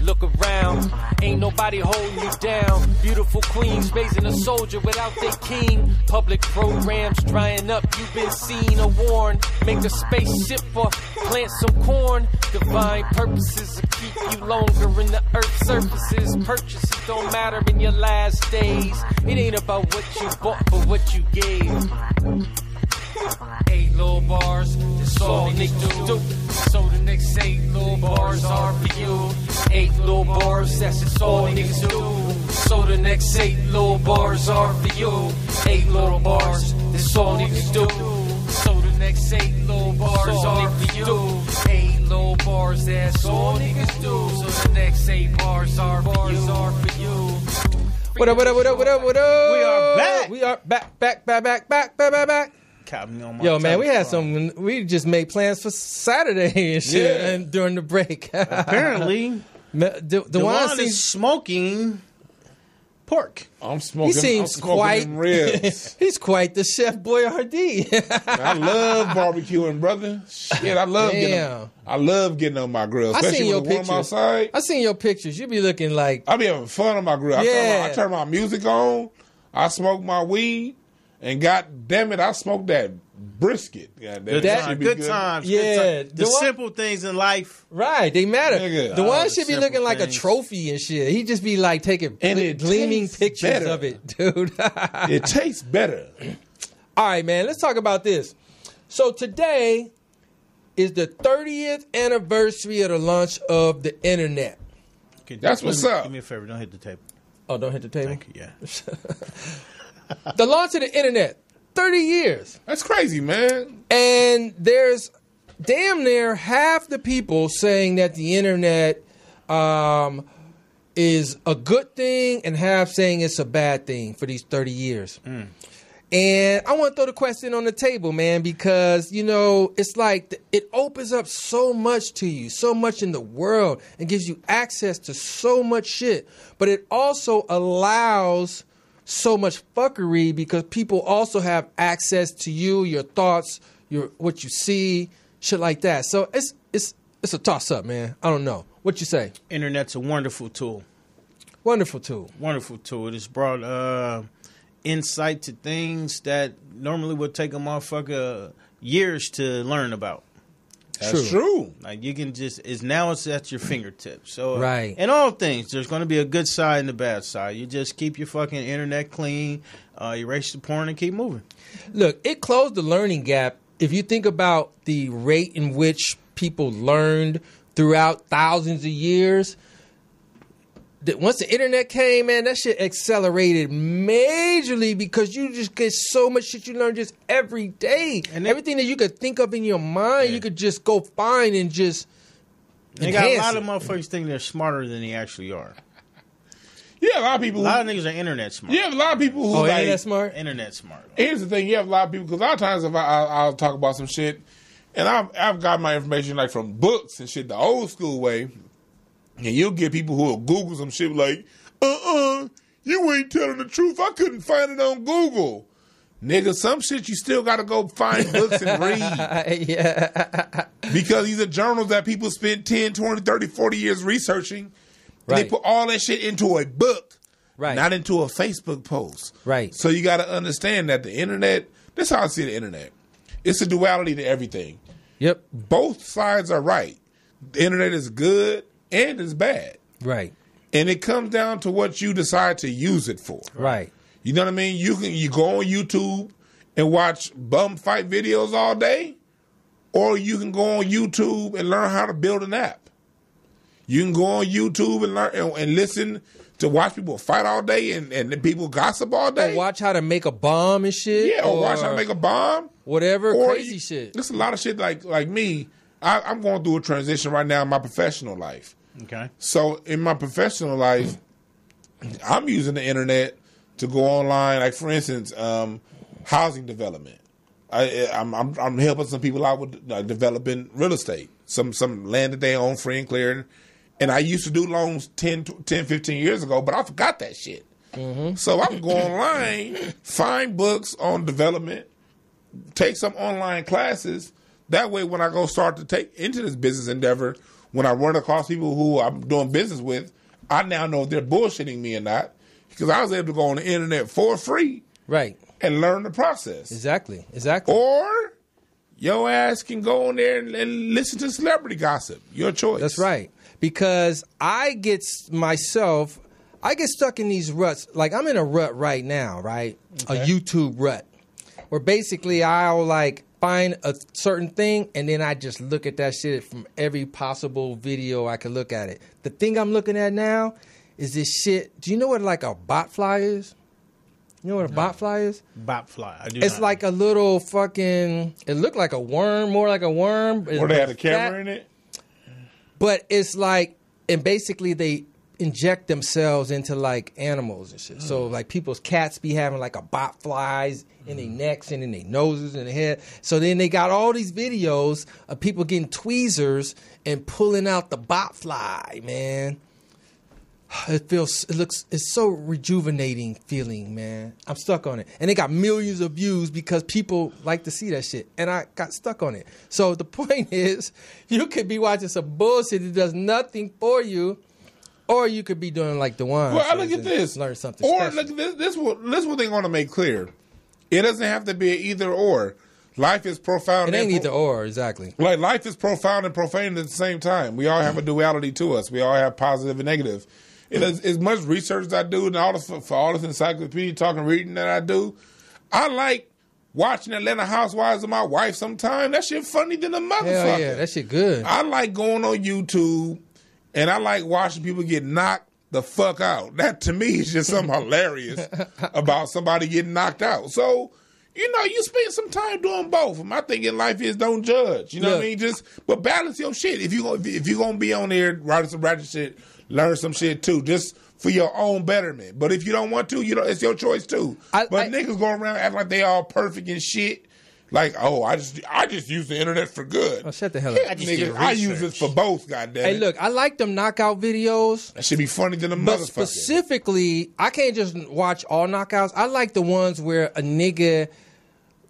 Look around, ain't nobody holding you down. Beautiful queens raising a soldier without their king. Public programs drying up, you've been seen or warned. Make a spaceship or plant some corn. Divine purposes will keep you longer in the earth's surfaces. Purchases don't matter in your last days. It ain't about what you bought, but what you gave. 8 little bars, that's all niggas do. So the next 8 little bars are for you. 8 little bars, that's all niggas do. So the next 8 little bars are for you. 8 little bars, that's all niggas do. So the next 8 little bars are for you. 8 little bars, that's all niggas do. So the next 8 bars are for you. What up, what up, what up, what up, what up? We are back. We are back. Yo, man, we had some. We just made plans for Saturday and shit, and during the break. Apparently, Dewan is smoking pork. I'm smoking. He seems quite ribs. He's quite the Chef Boyardee. I love barbecuing, brother. Shit, I love getting on my grill, especially when I'm outside. I seen your pictures. You be looking like I be having fun on my grill. I turn my music on. I smoke my weed. And God damn it, I smoked that brisket. That good times. Yeah. The simple things in life. Right, they matter. Nigga, the one should be looking like a trophy and shit. He just be like taking gleaming pictures of it, dude. It tastes better. All right, man, let's talk about this. So today is the 30th anniversary of the launch of the internet. That's what's up. Do me a favor, don't hit the table. Oh, don't hit the table? Thank you, yeah. The launch of the internet, 30 years. That's crazy, man. And there's damn near half the people saying that the internet is a good thing and half saying it's a bad thing for these 30 years. And I want to throw the question on the table, man, because, you know, it's like it opens up so much to you, so much in the world, and gives you access to so much shit. But it also allows so much fuckery because people also have access to you, your thoughts, what you see, shit like that. So it's a toss up, man. I don't know. What you say? Internet's a wonderful tool. Wonderful tool. Wonderful tool. It has brought insight to things that normally would take a motherfucker years to learn about. That's true. Like you can just it's at your fingertips. So right. In all things, there's going to be a good side and a bad side. You just keep your fucking internet clean, erase the porn, and keep moving. Look, it closed the learning gap. If you think about the rate in which people learned throughout thousands of years, once the internet came, man, that shit accelerated majorly because you just get so much shit you learn just every day. And everything that you could think of in your mind, you could just go find and just They got a lot of motherfuckers think they're smarter than they actually are. Yeah, a lot of people. A lot of niggas are internet smart. You have a lot of people who like internet smart. Internet smart. Here's the thing: you have a lot of people because a lot of times if I'll talk about some shit, and I've got my information like from books and shit the old school way, and you'll get people who will Google some shit like, you ain't telling the truth. I couldn't find it on Google. Nigga, some shit you still got to go find books and read. Yeah. Because these are journals that people spend 10, 20, 30, 40 years researching. Right. They put all that shit into a book, right? Not into a Facebook post. Right. So you got to understand that the internet, that's how I see the internet. It's a duality to everything. Yep. Both sides are right. The internet is good and it's bad. Right. And it comes down to what you decide to use it for. Right. You know what I mean? You go on YouTube and watch bum fight videos all day, or you can go on YouTube and learn how to build an app. You can go on YouTube and learn and listen to watch people fight all day and people gossip all day. Or watch how to make a bomb and shit. Yeah, or watch how to make a bomb. Whatever, crazy shit. There's a lot of shit like me. I'm going through a transition right now in my professional life. Okay. So in my professional life, I'm using the internet to go online. Like for instance, housing development. I'm helping some people out with developing real estate. Some land that they own free and clear. And I used to do loans 10, 15 years ago, but I forgot that shit. Mm-hmm. So I can go online, find books on development, take some online classes. That way when I go start to take into this business endeavor, when I run across people who I'm doing business with, I now know if they're bullshitting me or not because I was able to go on the internet for free. Right. And learn the process. Exactly. Or your ass can go on there and listen to celebrity gossip. Your choice. That's right. Because I get stuck in these ruts. Like I'm in a rut right now, right? Okay. A YouTube rut. Where basically I'll like find a certain thing and then I just look at that shit from every possible video I can look at it. The thing I'm looking at now is this shit. Do you know what like a botfly is? You know what a botfly is? Botfly. It's like a little fucking. It looked like a worm, more like a worm. Or they had a camera in it. But it's like, and basically they inject themselves into like animals and shit. So like people's cats be having like a botflies in their necks and in their noses and their head. So then they got all these videos of people getting tweezers and pulling out the botfly, man. It's so rejuvenating feeling, man. I'm stuck on it. And they got millions of views because people like to see that shit. And I got stuck on it. So the point is, you could be watching some bullshit that does nothing for you, or you could be doing like the one. Well, look at this. Learn something or special. Look at this one thing I want to make clear. It doesn't have to be an either or. Life is profound. It ain't either or, exactly. Like life is profound and profane at the same time. We all have a duality to us. We all have positive and negative. As much research as I do and for all this encyclopedia talking, reading that I do, I like watching Atlanta Housewives with my wife sometime. That shit funny than a motherfucker. Hell yeah, that shit good. I like going on YouTube and I like watching people get knocked the fuck out. That to me is just something hilarious about somebody getting knocked out. So, you spend some time doing both. My thing in life is don't judge. You know what I mean? But balance your shit. If you're gonna be on there writing some ratchet shit, learn some shit too, just for your own betterment. But if you don't want to, it's your choice too. Niggas go around acting like they all perfect and shit. Like, I just use the internet for good. Oh, shut the hell up. I use it for both, goddamn. Hey, look, I like them knockout videos. That should be funny than a motherfucker. But specifically, I can't just watch all knockouts. I like the ones where a nigga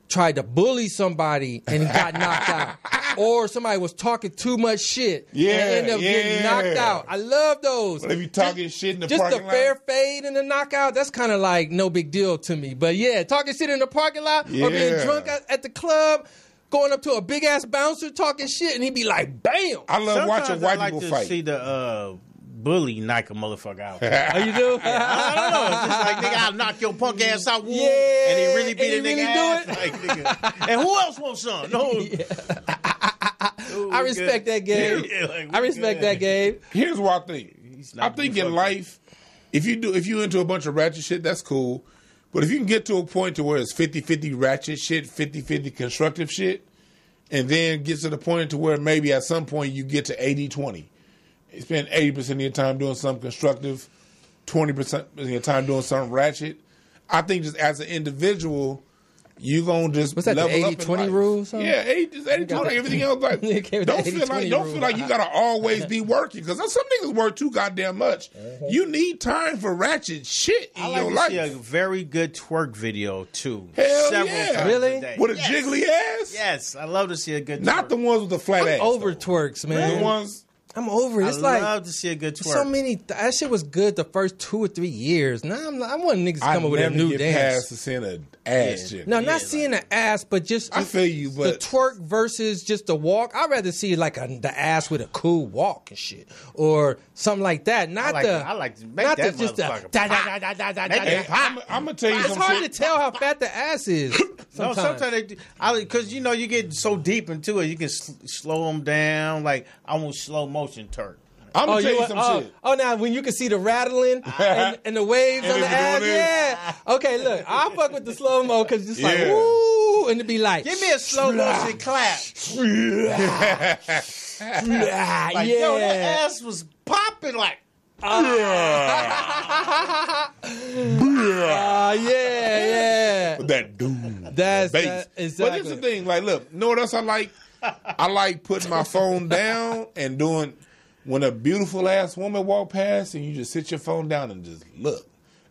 tried to bully somebody and he got knocked out. Or somebody was talking too much shit and ended up getting knocked out. I love those. But if you talking shit in the parking lot. Just the fair fade and the knockout, that's kind of like no big deal to me. But yeah, talking shit in the parking lot or being drunk at the club, going up to a big-ass bouncer talking shit and he'd be like, bam. I love watching white people fight. I like to see the bully knock a motherfucker out. Oh, you do? I don't know. It's just like, nigga, I'll knock your punk ass out. Yeah. And he really beat a nigga ass. Do it? Like, nigga. And who else wants some? No. I respect that, Gabe. I respect that, Gabe. Here's what I think. I think in life, if you into a bunch of ratchet shit, that's cool. But if you can get to a point to where it's 50-50 ratchet shit, 50-50 constructive shit, and then get to the point to where maybe at some point you get to 80-20. You spend 80% of your time doing something constructive, 20% of your time doing something ratchet. I think just as an individual, you gonna just what's that, level the up 80-20 rule or something? Yeah, 80-20. Everything else like don't feel like you gotta always be working because some niggas work too goddamn much. You need time for ratchet shit in your life. I like to see a very good twerk video too. Hell Several times really? a day. With a jiggly ass? Yes, I love to see a good. Not twerk. the ones with the flat ass. Over twerks, man. The ones. I'm over it. It's I like love to see a good twerk. so many. That shit was good the first 2 or 3 years. Now I want niggas to come up with a new dance. Past to seeing an ass chick. No, not seeing the ass, but just I feel you, but the twerk versus just the walk. I'd rather see like the ass with a cool walk and shit, or something like that. Not I like to make not that just motherfucker I'm gonna tell you It's something. hard to tell how fat the ass is. No, sometimes they do, because you know you get so deep into it, you can slow them down. Like I want slow motion twerk. I'm gonna tell you some shit. Oh, now when you can see the rattling and the waves on the ass, yeah. Okay, look, I'll fuck with the slow mo because it's like woo, and it be like, Give me a slow motion clap. Like, yeah. yo, that ass was popping like. Yeah. That dude. That's bass. exactly. But it's the thing. Like, look, know what else I like? I like putting my phone down and doing when a beautiful ass woman walk past and you just sit your phone down and just look.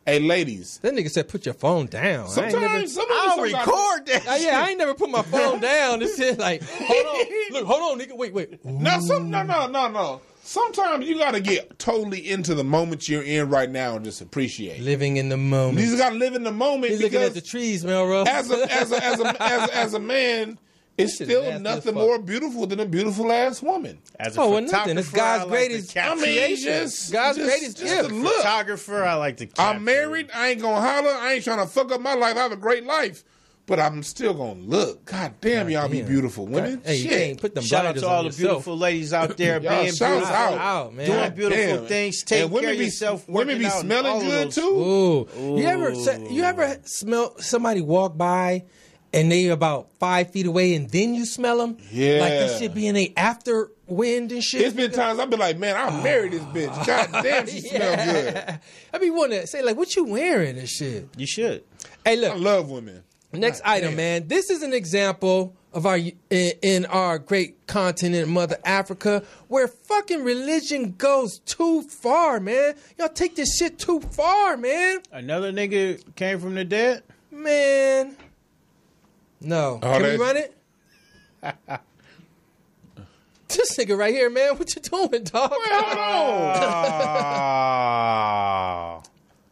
Hey, ladies. That nigga said put your phone down. Sometimes I'll record that. Yeah, I ain't never put my phone down. This shit like, hold on, nigga, wait. No. Sometimes you got to get totally into the moment you're in right now and just appreciate it. Living in the moment. You just got to live in the moment. He's looking at the trees, Melrose. As a man, it's still nothing more beautiful than a beautiful ass woman. As a nothing. It's God's greatest. God's greatest gift. look. Photographer, I like to capture. I'm married. I ain't gonna holler. I ain't trying to fuck up my life. I have a great life. But I'm still gonna look. God damn, y'all be beautiful women. Hey, you can't put them Shout out blinders to all on the yourself. beautiful ladies out there being beautiful, out, man. doing beautiful things. Take care of yourself. Women be smelling good too. Ooh. You ever smell somebody walk by and they about 5 feet away and then you smell them? Yeah. Like this shit be in a after wind and shit. It's been times I've been like, man, I'll marry this bitch. God damn, she smell good. I be wanting to say like, what you wearing and shit? You should. Hey, look. I love women. Next item, man. This is an example of our great continent, Mother Africa, where fucking religion goes too far, man. Y'all take this shit too far, man. Another nigga came from the dead? Man. No. Can we run it? This nigga right here, man. What you doing, dog? Hold on.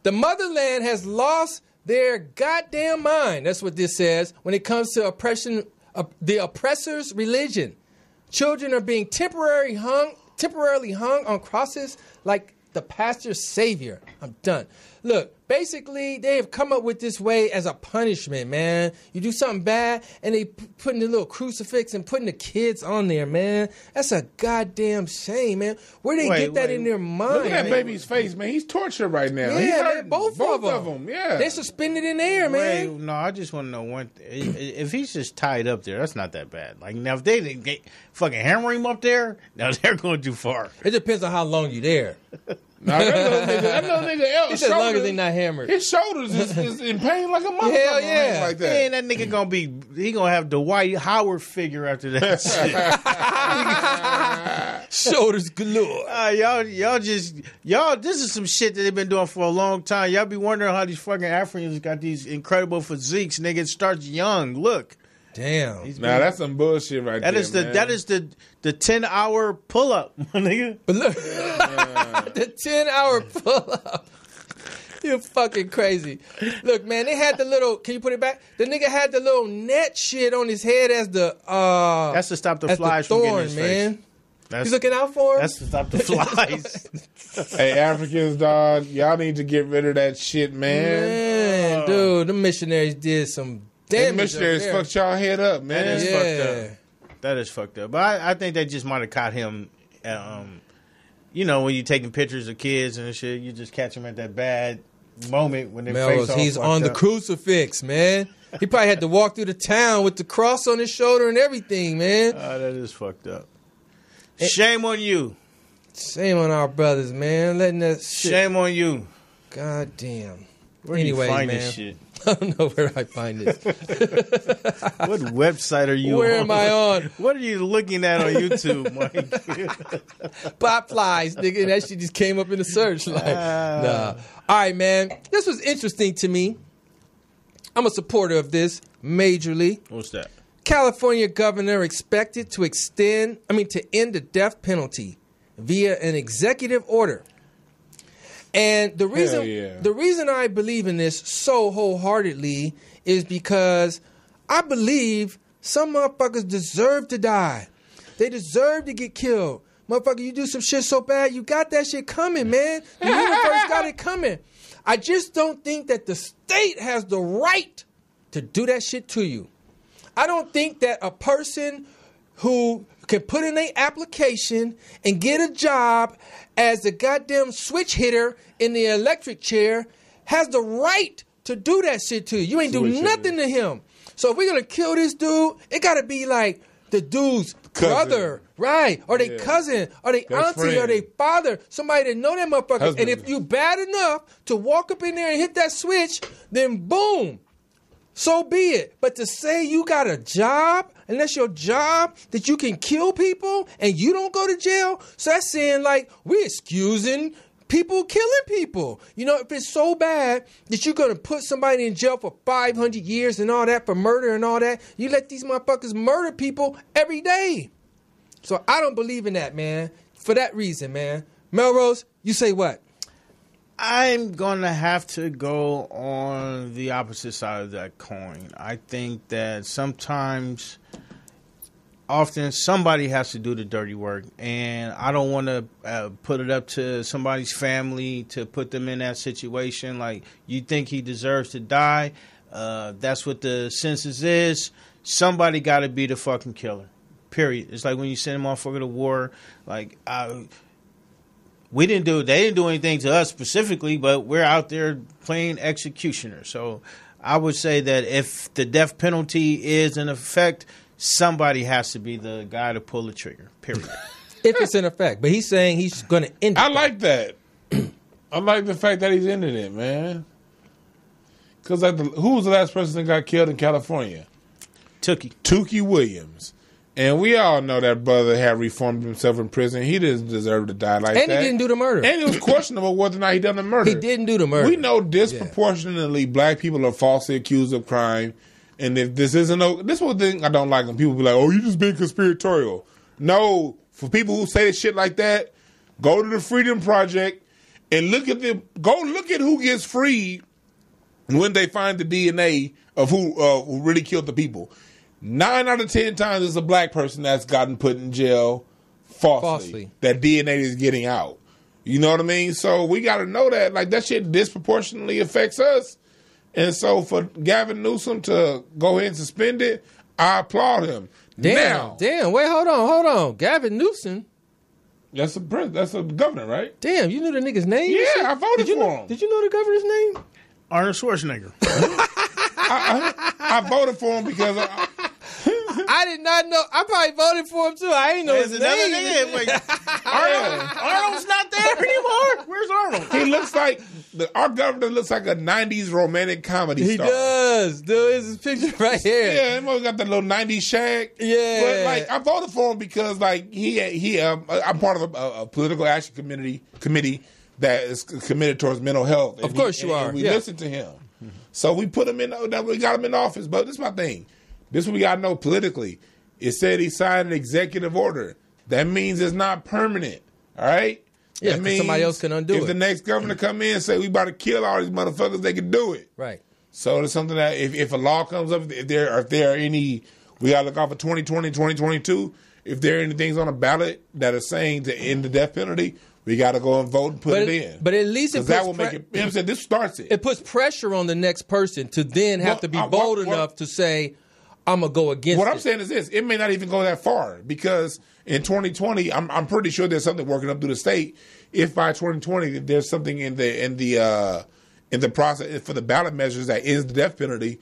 The motherland has lost their goddamn mind. That's what this says when it comes to oppression, the oppressor's religion. Children are being temporarily hung on crosses like the pastor's savior. I'm done. Look, basically, they have come up with this way as a punishment, man. You do something bad, and they putting the little crucifix and putting the kids on there, man. That's a goddamn shame, man. Where they get that in their mind? Look at that baby's face, man. He's tortured right now. Yeah, man, both of them. Yeah, they're suspended in the air, man. Wait, no, I just want to know one thing. If he's just tied up there, that's not that bad. Like now, if they fucking hammer him up there, now they're going too far. It depends on how long you there. Nah, that little nigga as long as they not hammered. His shoulders is in pain like a motherfucker. Hell yeah. Like that. Man, that nigga gonna have the Dwight Howard figure after that shit. Shoulders galore. This is some shit that they've been doing for a long time. Y'all be wondering how these fucking Africans got these incredible physiques. Nigga, it starts young. Look. Damn. Nah, that's some bullshit right there. That is the 10-hour pull up, nigga. But look, the 10-hour pull up. You're fucking crazy. Look, man, they had the little. Can you put it back? The nigga had the little net shit on his head as the. That's to stop the flies from getting his face. He's looking out for him. That's to stop the flies. Hey, Africans, dog, y'all need to get rid of that shit, man. Dude, the missionaries did some damage. The missionaries fucked y'all head up, man. That is fucked up. That is fucked up. But I think they just might have caught him. You know, when you're taking pictures of kids and shit, you just catch them at that bad moment when their face all he's on the up. crucifix, man. He probably had to walk through the town with the cross on his shoulder and everything, man. That is fucked up. Shame on you. Shame on our brothers, man. Letting that shit. Shame on you. God damn. Where do you find this shit? I don't know where I find this. What website are you on? Where am I on? What are you looking at on YouTube, Mike? Pop flies, nigga. That shit just came up in the search. Like, nah. All right, man. This was interesting to me. I'm a supporter of this majorly. What's that? California governor expected to end the death penalty via an executive order. And the reason I believe in this so wholeheartedly is because I believe some motherfuckers deserve to die. They deserve to get killed. Motherfucker, you do some shit so bad, you got that shit coming, man. The universe got it coming. I just don't think that the state has the right to do that shit to you. I don't think that a person who can put in their application and get a job as a goddamn switch hitter in the electric chair has the right to do that shit to you. You ain't do nothing to him. So if we're going to kill this dude, it got to be like the dude's brother, right? Or their cousin, or their auntie, friend. Or their father, somebody that know that motherfucker. Husband. And if you bad enough to walk up in there and hit that switch, then boom, so be it. But to say you got a job, and that's your job, that you can kill people and you don't go to jail, so that's saying like we're excusing people killing people. You know, if it's so bad that you're going to put somebody in jail for 500 years and all that for murder and all that, you let these motherfuckers murder people every day. So I don't believe in that, man. For that reason, man. Melrose, you say what? I'm going to have to go on the opposite side of that coin. I think that often somebody has to do the dirty work, and I don't want to put it up to somebody's family to put them in that situation. Like, you think he deserves to die, that's what the census is. Somebody got to be the fucking killer, period. It's like when you send a motherfucker to war, like, they didn't do anything to us specifically, but we're out there playing executioner. So I would say that if the death penalty is in effect, somebody has to be the guy to pull the trigger, period. If it's in effect. But he's saying he's going to end it. I like that. I like the fact that he's ending it, man. Because who was the last person that got killed in California? Tookie Williams. And we all know that brother had reformed himself in prison. He didn't deserve to die like that. And he didn't do the murder. And it was questionable whether or not he done the murder. He didn't do the murder. We know disproportionately black people are falsely accused of crime. And if this isn't... This is one thing I don't like when people be like, oh, you just being conspiratorial. No. For people who say shit like that, go to the Freedom Project and look at who gets freed when they find the DNA of who really killed the people. 9 out of 10 times it's a black person that's gotten put in jail falsely. That DNA is getting out. You know what I mean? So we got to know that. Like, that shit disproportionately affects us. And so for Gavin Newsom to go ahead and suspend it, I applaud him. Damn. Wait, hold on. Gavin Newsom? That's a governor, right? Damn, you knew the nigga's name? Yeah, I voted for him. Did you know the governor's name? Arnold Schwarzenegger. I voted for him because... I did not know. I probably voted for him too. I ain't know his name. Arnold's not there anymore. Where's Arnold? He looks like our governor looks like a '90s romantic comedy star. He does. Dude, it's his picture right here. Yeah, he got that little '90s shag. Yeah, but like I voted for him because like I'm part of a political action committee that is committed towards mental health. Of course you are. And we listen to him, so we put him in. We got him in office. But this is my thing. This is what we got to know politically. It said he signed an executive order. That means it's not permanent. All right? Yeah, that means somebody else can undo it. If the next governor come in and say, we about to kill all these motherfuckers, they can do it. Right. So it's something that if a law comes up, if there are any, we got to look out for 2020, 2022. If there are any things on a ballot that are saying to end the death penalty, we got to go and vote and put it in. But at least that will make it. You know what I'm saying? This starts it. It puts pressure on the next person to then have to be bold enough to say, I'm going to go against What I'm saying is this. It may not even go that far because in 2020, I'm pretty sure there's something working up through the state. If by 2020 there's something in the process for the ballot measures that ends the death penalty,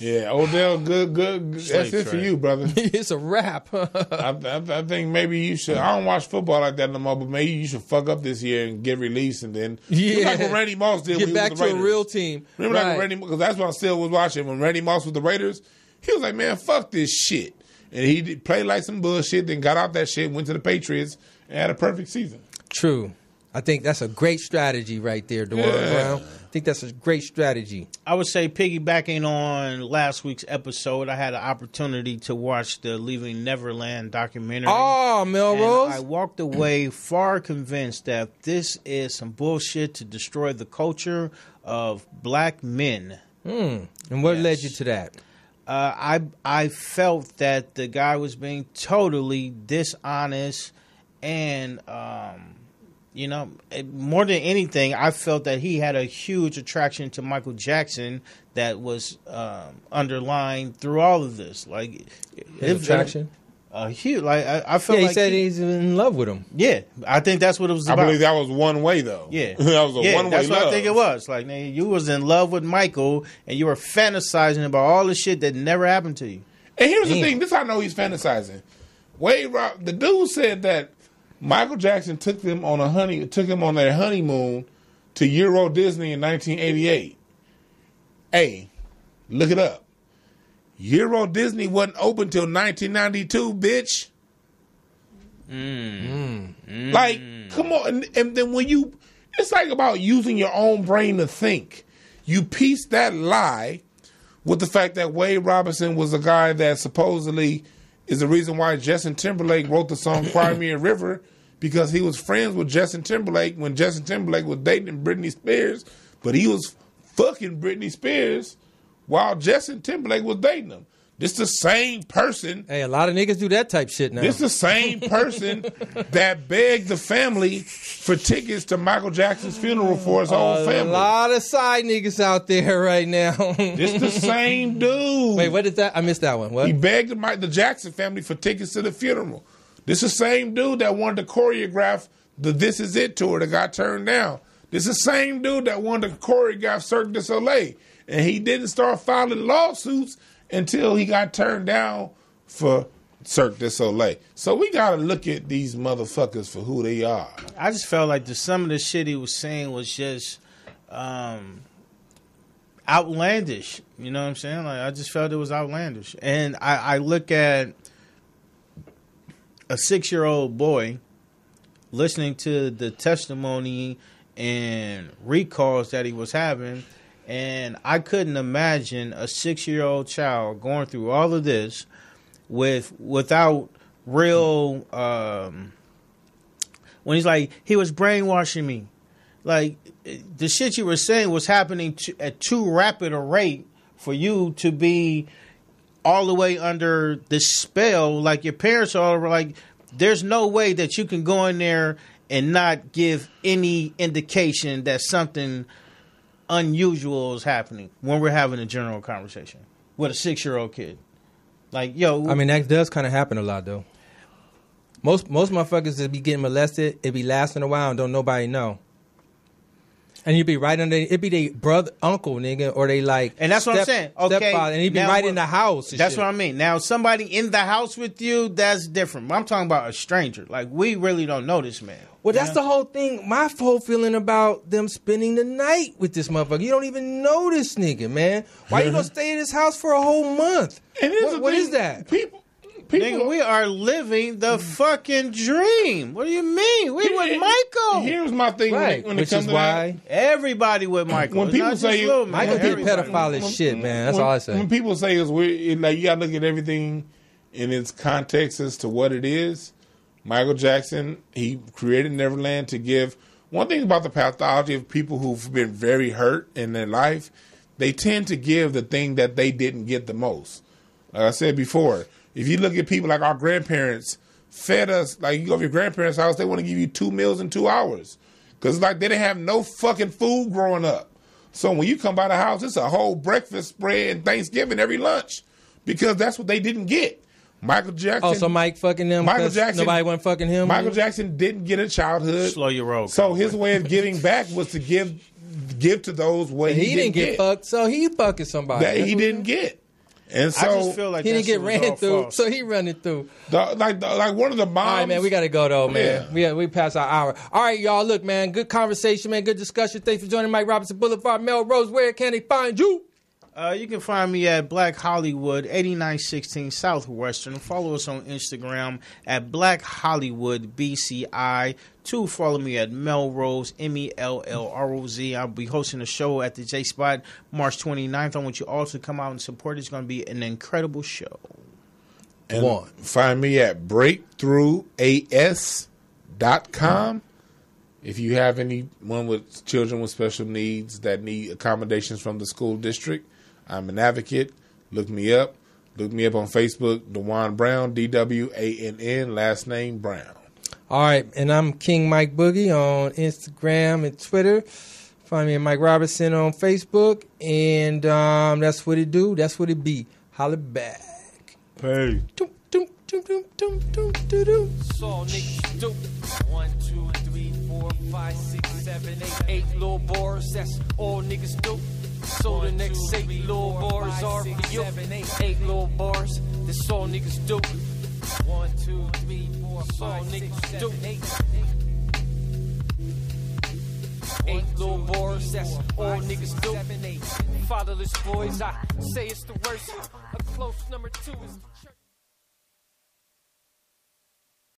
Yeah, Odell, good. That's it for you, brother. It's a wrap. I think maybe you should. I don't watch football like that no more, but maybe you should fuck up this year and get released, and then like what Randy Moss did. Get back to a real team. Remember, like Randy, because that's what I still was watching when Randy Moss was the Raiders. He was like, man, fuck this shit, and he played like some bullshit. Then got out that shit, went to the Patriots, and had a perfect season. True. I think that's a great strategy right there, DeWan Brown. I think that's a great strategy. I would say piggybacking on last week's episode, I had an opportunity to watch the Leaving Neverland documentary. Oh, Melrose. I walked away far convinced that this is some bullshit to destroy the culture of black men. And what led you to that? I felt that the guy was being totally dishonest and more than anything, I felt that he had a huge attraction to Michael Jackson that was underlying through all of this. Like his attraction, huge. Like I felt. Yeah, he like said he's in love with him. Yeah, I think that's what it was about. I believe that was one way though. Yeah, that was a one way. That's what love. I think it was. Like you was in love with Michael, and you were fantasizing about all the shit that never happened to you. And here's the thing: this I know he's fantasizing. The dude said that Michael Jackson took him on their honeymoon to Euro Disney in 1988. Hey, look it up. Euro Disney wasn't open till 1992, bitch. Like, come on. And then it's like about using your own brain to think. You piece that lie with the fact that Wade Robinson was a guy that supposedly is the reason why Justin Timberlake wrote the song Cry Me a River, because he was friends with Justin Timberlake when Justin Timberlake was dating Britney Spears, but he was fucking Britney Spears while Justin Timberlake was dating him. This the same person. Hey, a lot of niggas do that type shit now. This the same person that begged the family for tickets to Michael Jackson's funeral for his whole family. A lot of side niggas out there right now. This the same dude. Wait, what is that? I missed that one. What? He begged the Jackson family for tickets to the funeral. This the same dude that wanted to choreograph the This Is It tour that got turned down. This the same dude that wanted to choreograph Cirque du Soleil. And he didn't start filing lawsuits until he got turned down for Cirque du Soleil. So we got to look at these motherfuckers for who they are. I just felt like some of the shit he was saying was just outlandish. You know what I'm saying? Like I just felt it was outlandish. And I look at a 6-year-old boy listening to the testimony and recalls that he was having, and I couldn't imagine a 6-year-old child going through all of this without real when he's like, he was brainwashing me. Like the shit you were saying was happening at too rapid a rate for you to be all the way under the spell. Like your parents are like, there's no way that you can go in there and not give any indication that something unusual is happening when we're having a general conversation with a 6-year-old kid. Like, yo. I mean, that does kind of happen a lot, though. Most motherfuckers that be getting molested, it be lasting a while and don't nobody know. And you be right under, it be their brother, uncle, nigga, or they like. And that's what I'm saying. Okay. Stepfather, and he be right in the house. That's what I mean. Now, somebody in the house with you, that's different. I'm talking about a stranger. Like, we really don't know this man. Well, that's the whole thing. My whole feeling about them spending the night with this motherfucker. You don't even know this nigga, man. Why you gonna stay in his house for a whole month? And what is that? People, nigga, we are living the fucking dream. What do you mean? We with Michael. Here's my thing. Right. When it Which comes is to why that. Everybody with Michael. When people say Michael did pedophile as shit, man. That's all I say. When people say it's weird, like you gotta look at everything in its context as to what it is. Michael Jackson, he created Neverland to give. One thing about the pathology of people who've been very hurt in their life, they tend to give the thing that they didn't get the most. Like I said before, if you look at people like our grandparents fed us, like you go to your grandparents' house, they want to give you 2 meals in 2 hours. Because it's like they didn't have no fucking food growing up. So when you come by the house, it's a whole breakfast spread and Thanksgiving every lunch. Because that's what they didn't get. Michael Jackson. Oh, so Mike fucking them? Michael Jackson. Nobody wasn't fucking him? Michael Jackson didn't get a childhood. Slow your roll. So his way of giving back was to give to those what he didn't get fucked, so he fucking somebody. That he didn't get. And so I just feel like he that didn't get shit was ran all through, false. so he running through. like one of the moms. All right, man, we got to go, though, man. We passed our hour. All right, y'all, look, man, good conversation, man, good discussion. Thanks for joining Mike Robertson Boulevard. Melrose, where can they find you? You can find me at Black Hollywood, 8916 Southwestern. Follow us on Instagram at Black Hollywood BCI. Follow me at Melrose, MELLROZ. I'll be hosting a show at the J Spot March 29th. I want you all to come out and support. It's going to be an incredible show. And find me at breakthroughas.com. If you have anyone with children with special needs that need accommodations from the school district, I'm an advocate. Look me up. Look me up on Facebook, Dewan Brown, DWANN, last name Brown. All right, and I'm King Mike Boogie on Instagram and Twitter. Find me at Mike Robertson on Facebook, and that's what it do. That's what it be. Holla back. Hey. Saw niggas do 1, 2, 3, 4, 5, 6, 7, 8 little bars. That's all niggas do. So the next 8 little bars are for you. 8 little bars. That's all niggas do. 1, 2, 3, 4, 5, 6, 7, 8. 8 little bars. That's all niggas do. Fatherless boys. I say it's the worst. A close number 2 is the church.